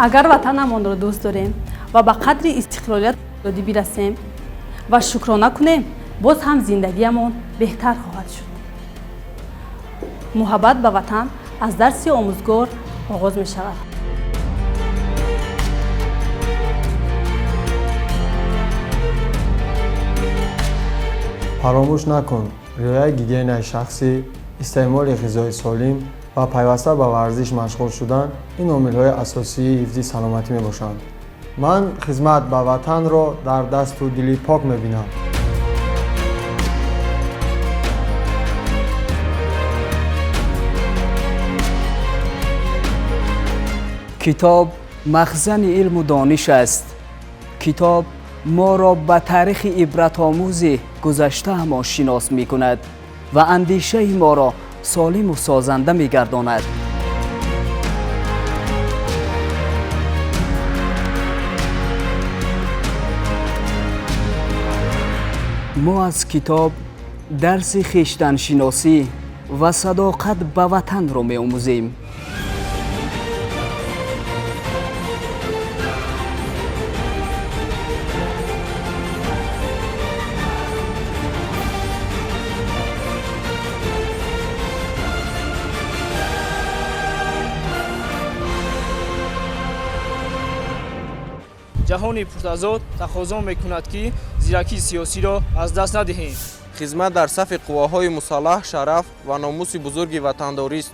агар ватанамонро дӯст дорем ва ба қадри истиқлолият озодӣ бирасем ва шукрона кунем, боз ҳам зиндагиямон беҳтар хоҳад шуд. муҳаббат ба ватан аз дарси омӯзгор оғоз мешавад. фаромӯш накун, риояи гигиенаи шахсӣ, истеъмоли ғизои солим ва пайваста ба варзиш машғул шудан ин омилҳои асосии ҳифзи саломатӣ мебошанд. ман хизмат ба ватанро дар дасту дили пок мебинам. کتاب مخزن علم و دانش است. کتاب ما را به تاریخ عبرت آموز گذشته هم آشناس می کند و اندیشه ما را سالم و سازنده می گرداند. ما از کتاب درس خویشتن شناسی و صداقت به وطن را می آموزیم. ҷаҳони пуртазод тақозо мекунад ки зиракии сиёсиро аз даст надиҳем. хизмат дар сафи қувваҳои мусаллаҳ шараф ва номуси бузурги ватандорист.